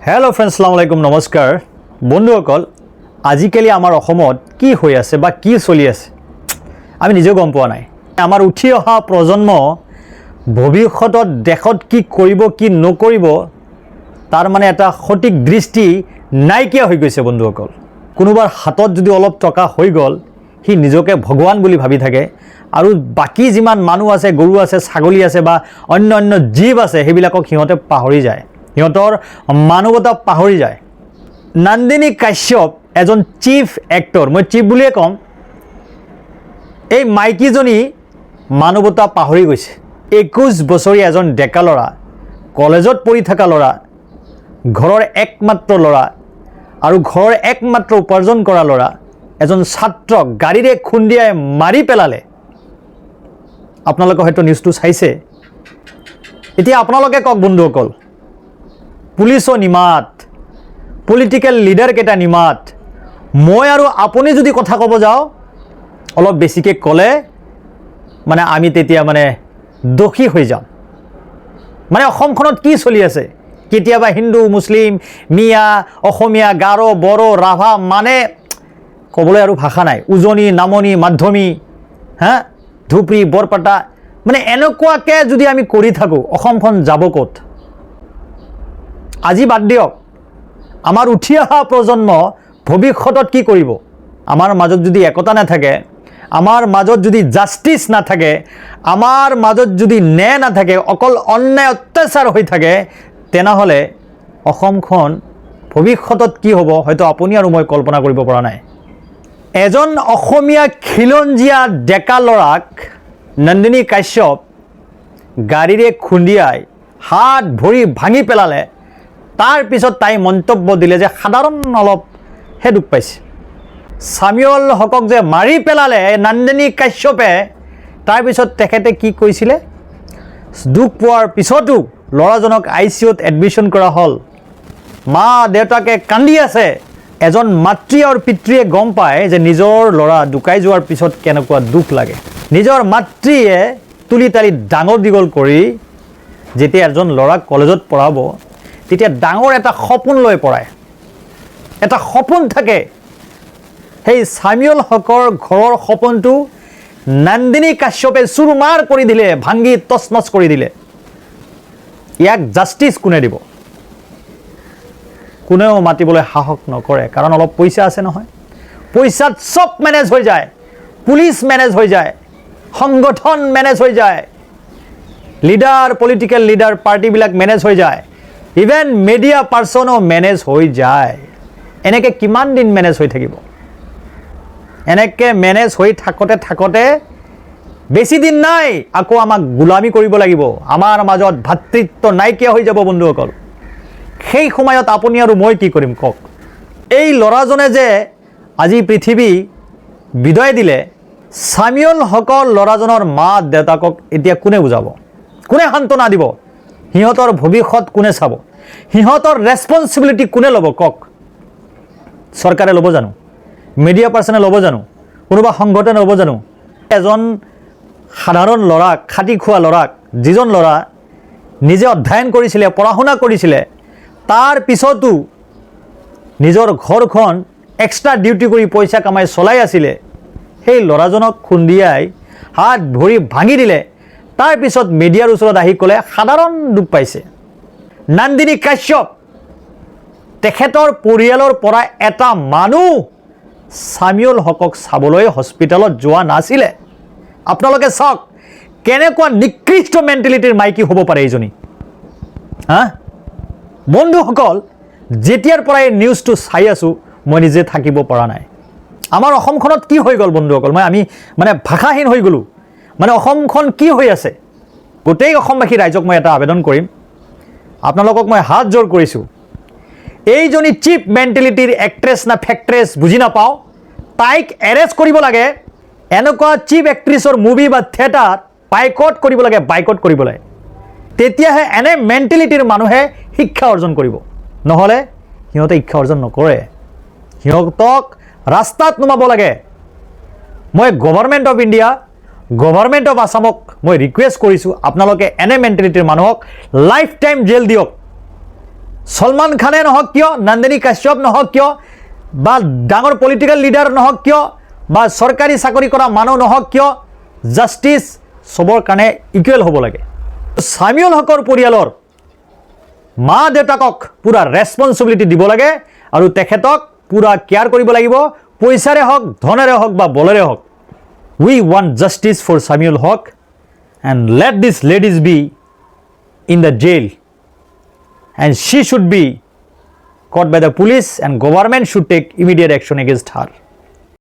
Hello friends अस्सलाम वालेकुम नमस्कार बंधुসকল आजिकाली आमार অসমত কি হৈ আছে বা কি চলি আছে আমি নিজেও গম পোৱা নাই আমাৰ উঠি অহা প্ৰজন্ম ভৱিষ্যতত দেশত কি কৰিব কি নকৰিব তাৰ মানে এটা সঠিক দৃষ্টি নাইকিয়া হৈ গৈছে বন্ধুসকল কোনোবাৰ হাতত যদি অলপ টকা হৈ গল হি নিজকে ভগৱান বুলি ভাবি থাকে আৰু বাকি যিমান মানুহ আছে গৰু আছে ছাগলী আছে বা অন্য অন্য জীৱ আছে হেবিলাকক হিহঁতে পাহৰি যায় সিহঁতৰ মানৱতা পাহৰি যায় নন্দিনী কাশ্যপ এজন চিফ এক্টৰ মই চিফ বুলিয়ে কম এই মাইকীজনী মানৱতা পাহৰি গৈছে 21 বছৰীয়া এজন ডেকা লৰা কলেজত পঢ়ি থকা লৰা ঘৰৰ একমাত্ৰ লৰা আৰু ঘৰৰ একমাত্ৰ উপাৰ্জন কৰা লৰা এজন ছাত্ৰক গাড়ীৰে খুন্দিয়াই মাৰি পেলালে আপোনালোকে হয়তো নিউজটো চাইছে এতিয়া আপোনালোকে কক বন্ধুসকল পুলিশো নিমাত পলিটিক্যাল লিডার কেটা নিমাত মই আৰু আপুনি যদি কথা কব যাও অলপ বেছিকে কলে মানে আমি তেতিয়া মানে দোষী হৈ যাম মানে অসমখনত কি চলি আছে কেতিয়াবা হিন্দু মুসলিম মিয়া অসমীয়া গাৰো বড়ো ৰাভা মানে কবলৈ আৰু ভাষা নাই উজনি নামনি মাধ্যমী হা ধুপৰি বৰপাটা মানে এনেকুৱাকে যদি আমি কৰি থাকো অসমখন যাব ক'ত আজি বাদ দিয়ক আমাৰ উঠি অহা প্ৰজন্ম ভৱিষ্যতত কি কৰিব আমাৰ মাজত যদি একতা নাথাকে আমাৰ মাজত যদি জাস্টিস নাথাকে আমাৰ মাজত যদি ন্যায় নাথাকে অকল অন্যায় অত্যাচাৰ হৈ থাকে তেনেহলে অসমখন ভৱিষ্যতত কি হ'ব হয়তো আপুনি আৰু মই কল্পনা কৰিব পৰা নাই এজন অসমীয়া খিলঞ্জিয়া ডেকা লৰাক নন্দিনী কাশ্যপ গাড়ীৰে খুন্দিয়াই হাত ভৰি ভাঙি পেলালে তাৰ পিছত তাই মন্তব্য দিলে যে সাধাৰণ অলপ হে দুখ পাইছে সামিউল হকক যে মাৰি পেলালে নন্দিনী কাশ্যপে তাৰ পিছত তেখেতে কি কৈছিলে দুখ পোৱাৰ পিছতো লৰাজনক আইসিউত এডমিশন কৰা হল মা দেউতাকে কান্দি আছে এজন মাতৃ আৰু পিতৃয়ে গম পায় যে নিজৰ লৰা দুকাই যোৱাৰ পিছত কেনেকুৱা দুখ লাগে নিজৰ মাতৃয়ে তুলি তালি ডাঙৰ দিগল কৰি যেতিয়া এজন লৰা কলেজত পঢ়াব তেতিয়া ডাঙৰ এটা সপোন লৈ পৰাই এটা সপোন থাকে সেই সামিউল হকৰ ঘৰৰ সপোনটো নন্দিনী কাশ্যপে চুৰমাৰ কৰি দিলে ভাঙি তছনছ কৰি দিলে ইয়াক জাস্টিস কোনে দিব কোনেও মাতিবলৈ সাহস নকৰে কাৰণ অলপ পইচা আছে নহয় পইচাত সব মেনেজ হৈ যায় পুলিশ মেনেজ হৈ যায় সংগঠন মেনেজ হৈ যায় লিডাৰ পলিটিক্যাল লিডাৰ পাৰ্টি বিলাক মেনেজ হৈ যায় ইভেন মিডিয়া পাৰ্সনো মেনেজ হৈ যায় এনেকে কিমান দিন মেনেজ হৈ থাকিব এনেকে মেনেজ হৈ থাকতে বেছি দিন নাই আকৌ আমাক গুলামী কৰিব লাগিব আমাৰ মাজত ভাতৃত্ব নাইকিয়া হৈ যাব বন্ধুসকল সেই সময়ত আপুনি আৰু মই কি কৰিম কক এই লৰাজনে যে আজি পৃথিৱী বিদায় দিলে সামিউল হকৰ লৰাজনৰ মা দেউতাকক এতিয়া কোনে বুজাব কোনে সান্তনা দিব হিহঁতৰ ভৱিষ্যত কোনে চাব হিহঁতৰ ৰেসপন্সিবিলিটি কোনে ল'ব কক চৰকাৰে ল'ব জানো মিডিয়া পাৰ্সনে ল'ব জানো কোনোবা সংগঠনে ল'ব জানো এজন সাধাৰণ লৰাক খাটি খোৱা লৰাক যিজন লৰা নিজে অধ্যয়ন কৰিছিলে পঢ়া শুনা কৰিছিলে তাৰ পিছতো নিজৰ ঘৰখন এক্সট্ৰা ডিউটি কৰি পইচা কামাই চলাই আছিলে সেই লৰাজনক খুন্দিয়াই হাত ভৰি ভাঙি দিলে তাৰ পিছত মিডিয়াৰ ওচৰত আহি ক'লে সাধাৰণ দুখ পাইছে নন্দিনী কাশ্যপ তেখেতৰ পৰিয়ালৰ পৰা এটা মানুহ সামিউল হকক চাবলৈ হস্পিটালত যোৱা নাছিলে আপোনালোকে চাওক কেনেকুৱা নিকৃষ্ট মেন্টেলিটিৰ মাইকী হ'ব পাৰে এইজনী হা বন্ধুসকল যেতিয়াৰ পৰা এই নিউজটো চাই আছো মই নিজে থাকিব পৰা নাই আমাৰ অসমখনত কি হৈ গ'ল বন্ধুসকল আমি মানে ভাষাহীন হৈ গলো মানে অসমখন কি হৈ আছে গোটেই অসমবাসী ৰাইজক মই এটা আবেদন কৰিম আপোনালোকক মই হাত জোৰ কৰিছো এইজনী চিপ মেন্টেলিটিৰ এক্ট্ৰেছ না ফেক্ট্ৰেছ বুজি নাপাও তাইক এৰেষ্ট কৰিব লাগে এনেকুৱা চিপ এক্ট্ৰেছৰ মুভি বা থিয়েটাৰ বাইকট কৰিব লাগে তেতিয়াহে এনে মেন্টেলিটিৰ মানুহে শিক্ষা অৰ্জন কৰিব নহলে সিহঁতে শিক্ষা অৰ্জন নকৰে সিহঁতক ৰাস্তাত নমাব লাগে মই government of India government of আসামক মই ৰিকুৱেষ্ট কৰিছো আপোনালোকে এনে মেন্টেলিটিৰ মানুহক লাইফ টাইম জেল দিয়ক সলমান খানে নহওক কিয়, নন্দিনী কাশ্যপ নহওক কিয়, বা ডাঙৰ পলিটিকেল লিডাৰ নহওক কিয়, বা চৰকাৰী চাকৰি কৰা মানুহ নহওক কিয়, জাষ্টিচ চবৰ কাৰণে ইকুৱেল হ'ব লাগে। সামিউল হকৰ পৰিয়ালৰ মা দেউতাকক পুৰা ৰেছপনচিবিলিটি দিব লাগে আৰু তেখেতক পুৰা কেয়াৰ কৰিব লাগিব, পইচাৰে হওক, ধনেৰে হওক বা বলেৰে হওক। We want justice for Samiul Haque and let this ladies be in the jail and she should be caught by the police and government should take immediate action against her.